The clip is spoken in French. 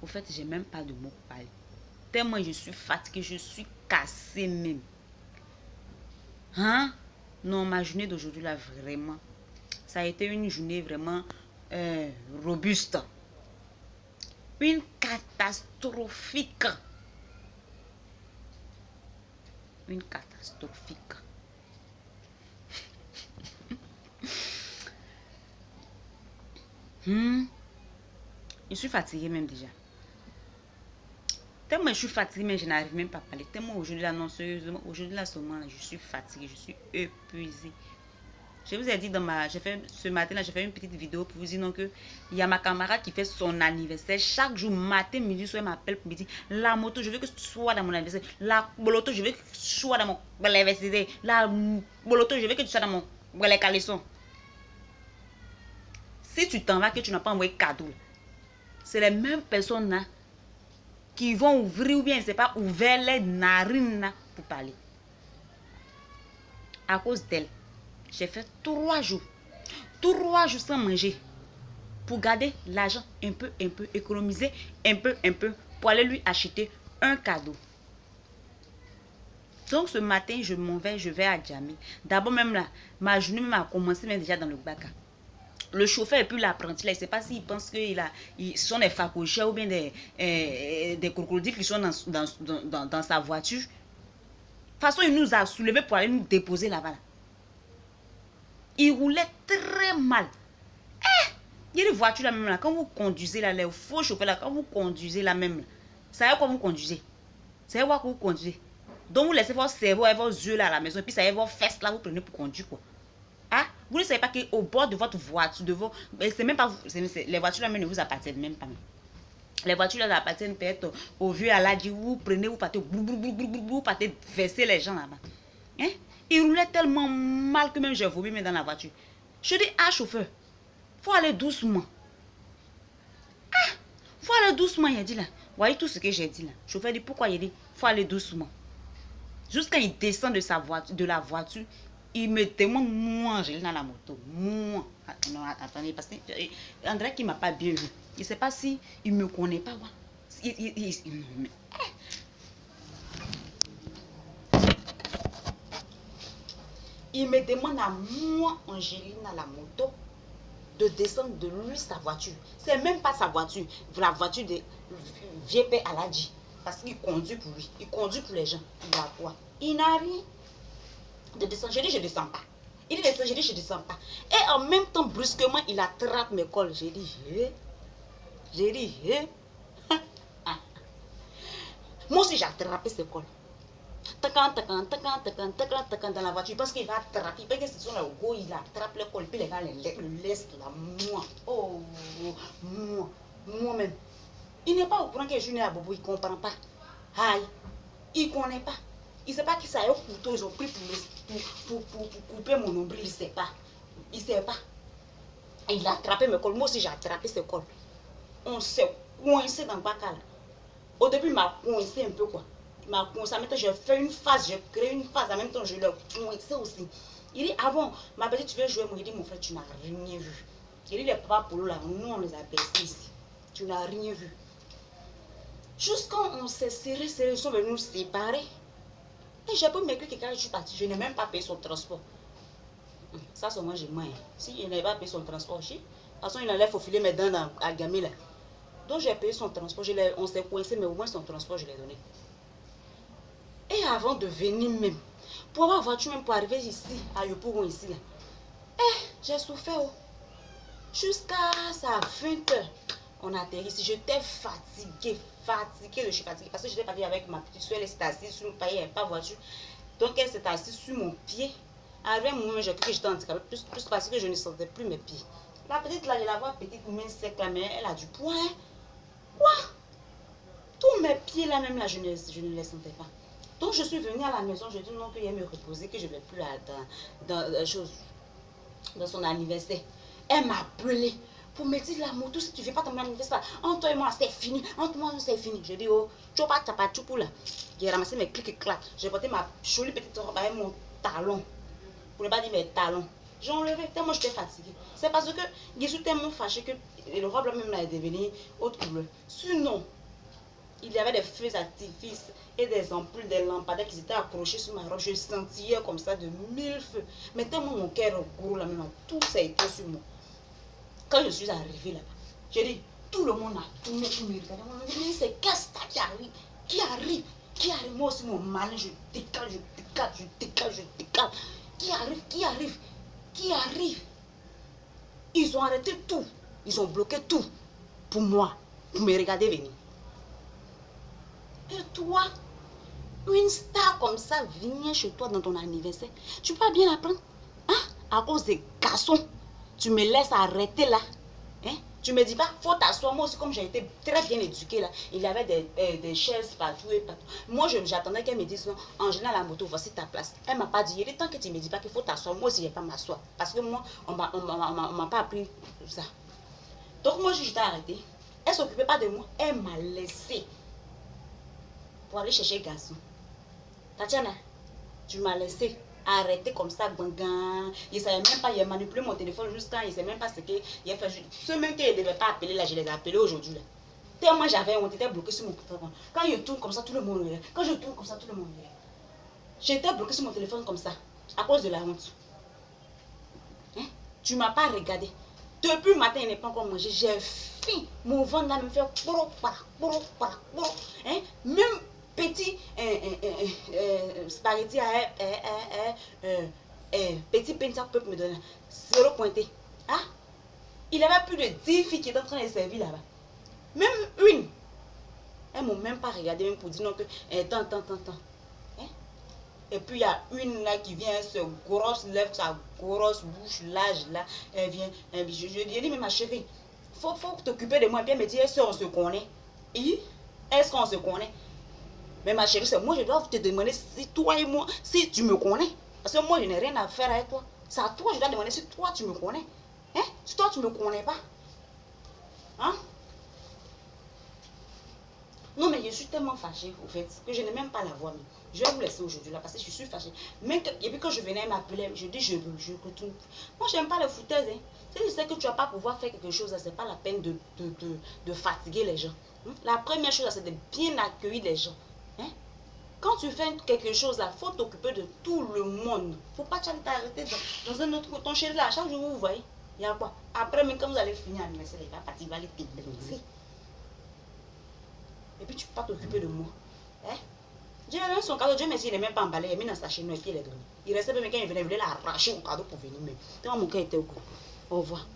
Au fait, j'ai même pas de mots pour parler. Tellement je suis fatiguée, je suis cassée même. Hein? Non, ma journée d'aujourd'hui là, vraiment, ça a été une journée vraiment robuste. Une catastrophique. Une catastrophique. Je suis fatiguée même déjà. Tellement je suis fatiguée, mais je n'arrive même pas à parler. Tellement aujourd'hui là, non, sérieusement, aujourd'hui là seulement, là, je suis fatiguée, je suis épuisée. Je vous ai dit ce matin là, j'ai fait une petite vidéo pour vous dire non que il y a ma camarade qui fait son anniversaire. Chaque jour, matin, midi, soir, elle m'appelle pour me dire la moto, je veux que tu sois dans mon anniversaire. La boloto, je veux que tu sois dans mon anniversaire. La boloto, je veux que tu sois dans mon caleçon. Si tu t'en vas, que tu n'as pas envoyé cadeau, c'est les mêmes personnes là qui vont ouvrir ou bien, je ne sais pas, ouvrir les narines là pour parler. À cause d'elle, j'ai fait 3 jours sans manger pour garder l'argent un peu, économiser un peu, pour aller lui acheter un cadeau. Donc ce matin, je vais à Djamé. D'abord même là, ma journée même a commencé même déjà dans le bac. Le chauffeur et puis l'apprenti là, je ne sais pas s'il pense que ce sont des facochères ou bien des crocodiles qui sont dans sa voiture. De toute façon, il nous a soulevés pour aller nous déposer là-bas. Là. Il roulait très mal. Il y a des voitures là même là, quand vous conduisez là, les faux chauffeurs là, quand vous conduisez là même, là, ça y est quoi vous conduisez. Ça y est quoi que vous conduisez. Donc vous laissez votre cerveau et vos yeux là à la maison, et puis ça y est vos fesses là, vous prenez pour conduire quoi. Ah, vous ne savez pas qu'au bord de votre voiture, c'est même pas vous, les voitures là même ne vous appartiennent même pas. Même. Les voitures là appartiennent peut-être au vieux Aladji, vous prenez, vous partez, vous partez verser les gens là-bas. Hein? Il roulait tellement mal que même j'ai vomi même dans la voiture. Je dis, ah chauffeur, faut aller doucement. Ah, faut aller doucement, il a dit là. Vous voyez tout ce que j'ai dit là. Le chauffeur dit, pourquoi il dit, faut aller doucement. Jusqu'à il descend de la voiture, il me demande, moi, je l'ai dans la moto. Moi. Non, attendez, parce que André qui ne m'a pas bien vu. Je ne sais pas si il ne me connaît pas. Non, mais, il me demande à moi, Angéline, à la moto, de descendre de lui sa voiture. C'est même pas sa voiture, la voiture de vieux père Aladji. Parce qu'il conduit pour lui, il conduit pour les gens. Il a quoi? Il n'a rien. De descendre, je dis je ne descends pas. Il dit descend, je dis je ne descends pas. Et en même temps, brusquement, il attrape mes cols. J'ai dit, moi aussi j'ai attrapé ses cols. Dans la voiture parce qu'il va attraper. Parce que ce sont les go, il attrape le col, puis les gars le laissent là. Moi-même. Il n'est pas au courant que je suis né à Bobo, il ne comprend pas. Aïe, il ne connaît pas. Il ne sait pas qui ça est au couteau, ils ont pris pour couper mon nombril, il ne sait pas. Il ne sait pas. Et il a attrapé mes cols, moi aussi j'ai attrapé ses cols. On s'est coincé dans le bac là. Au début, il m'a coincé un peu quoi. Il m'a coincé, en même temps, j'ai fait une phase, j'ai créé une phase, en même temps, je l'ai coincé aussi. Il dit, ah bon, ma petite, tu veux jouer? Moi, il dit, mon frère, tu n'as rien vu. Il dit, les papas Polo là, nous, on les a baissés ici. Tu n'as rien vu. Jusqu'à on s'est serré, ils sont venus nous séparer. Et j'ai pas m'écrit que quand je suis partie, je n'ai même pas payé son transport. Ça, c'est moi, j'ai moins. Si il n'avait pas payé son transport, de toute façon, il allait faufiler mes dents à Gamé là. Donc, j'ai payé son transport. On s'est coincé, mais au moins son transport, je l'ai donné. Et avant de venir même, pour avoir voiture même pour arriver ici, à Yopougon ici là, j'ai souffert. Jusqu'à 20h, on a atterri ici. J'étais fatiguée, je suis fatiguée. Parce que j'étais partie avec ma petite soeur, elle s'est assise sur le paillet, il n'y avait pas de voiture. Donc elle s'est assise sur mon pied. Arrivé un moment, j'ai cru que j'étais handicapée, plus parce que je ne sentais plus mes pieds. La petite là, je la vois petite, mais sec là, mais elle a du poids. Hein? Quoi? Tous mes pieds là même là, je ne les sentais pas. Donc je suis venue à la maison, je dis non, qu'il aime me reposer, que je ne vais plus dans son anniversaire. Elle m'a appelé pour me dire la moto, si tu ne veux pas ton anniversaire, entre toi et moi c'est fini, entre moi c'est fini. Je dis oh, tu vas pas pour là. J'ai ramassé mes clics et claques. J'ai porté ma jolie petite robe avec mon talon. Pour ne pas dire mes talons. J'ai enlevé, tellement j'étais fatiguée. C'est parce que je suis tellement fâchée que le robe là même là est devenu autre couleur. Sinon, il y avait des feux d'artifice et des ampoules, des lampadaires qui étaient accrochés sur ma robe. Je sentais comme ça de 1000 feux. Mais tellement mon cœur gros là même, tout ça était sur moi. Quand je suis arrivée là-bas, j'ai dit, tout le monde a tourné pour me regarder. On m'a dit, c'est qu'est-ce qui arrive? Qui arrive? Qui arrive? Moi aussi, mon malin, je décale, je décale, je décale, je décale. Qui arrive? Qui arrive? Qui arrive? Ils ont arrêté tout. Ils ont bloqué tout pour moi, pour me regarder venir. Et toi, une star comme ça vient chez toi dans ton anniversaire, tu peux pas bien apprendre? Hein? À cause des garçons, tu me laisses arrêter là. Hein? Tu me dis pas, faut t'asseoir. Moi aussi, comme j'ai été très bien éduquée là, il y avait des chaises partout et partout. Moi, j'attendais qu'elle me dise, non, Angela la moto, voici ta place. Elle m'a pas dit, il est temps que tu me dis pas qu'il faut t'asseoir. Moi aussi, je vais pas m'asseoir. Parce que moi, on m'a pas appris ça. Donc, moi, je t'ai arrêté. Elle s'occupait pas de moi. Elle m'a laissé pour aller chercher le garçon. Tatiana, tu m'as laissé arrêter comme ça, gangan. Il ne savait même pas, il a manipulé mon téléphone jusqu'à, il ne sait même pas ce qu'il a fait. Ceux même qu'il ne devait pas appeler là, je les ai appelés aujourd'hui. Tellement j'avais honte, j'étais bloqué sur mon téléphone. Quand je tourne comme ça, tout le monde regarde. Quand je tourne comme ça, tout le monde regarde. J'étais bloqué sur mon téléphone comme ça, à cause de la honte. Hein? Tu ne m'as pas regardé. Depuis le matin, il n'est pas encore mangé. J'ai faim. Mon ventre là me fait hein? Même petit spaghetti petit pain ça peut me donner. Zéro pointé. Hein? Il avait plus de 10 filles qui étaient en train de servir là-bas. Même une. Elles ne m'ont même pas regardé même pour dire non que tant. Hein? Et puis il y a une là qui vient, elle se grosse lèvre, sa grosse bouche large là. Elle vient. Je dis, mais ma chérie, faut t'occuper de moi. Et puis elle me dit, est-ce qu'on se connaît? Est-ce qu'on se connaît? Mais ma chérie, c'est moi, je dois te demander si toi et moi, si tu me connais. Parce que moi, je n'ai rien à faire avec toi. C'est à toi, je dois demander si toi, tu me connais. Hein? Si toi, tu ne me connais pas. Hein? Non, mais je suis tellement fâchée, au fait, que je n'ai même pas la voix. Mais je vais vous laisser aujourd'hui là, parce que je suis fâchée. Et puis quand je venais, elle m'appelait, je dis, je retourne. Moi, je n'aime pas les foutaises. Hein. Si je sais que tu ne vas pas pouvoir faire quelque chose, ce n'est pas la peine de fatiguer les gens. Hein? La première chose, c'est de bien accueillir les gens. Hein? Quand tu fais quelque chose là, il faut t'occuper de tout le monde. Il ne faut pas t'arrêter dans un autre ton chéri là. Chaque jour, vous voyez, il y a quoi? Après, même quand vous allez finir l'anniversaire, il va partir, il va aller t'ébréser. Et puis tu ne peux pas t'occuper de moi. Hein? Dieu a donné son cadeau, Dieu merci, il n'est même pas emballé, il est mis dans sa chaîne et puis il est donné. Il restait même quand il venait l'arracher au cadeau pour venir même. Tellement mon cœur était au cou. Au revoir.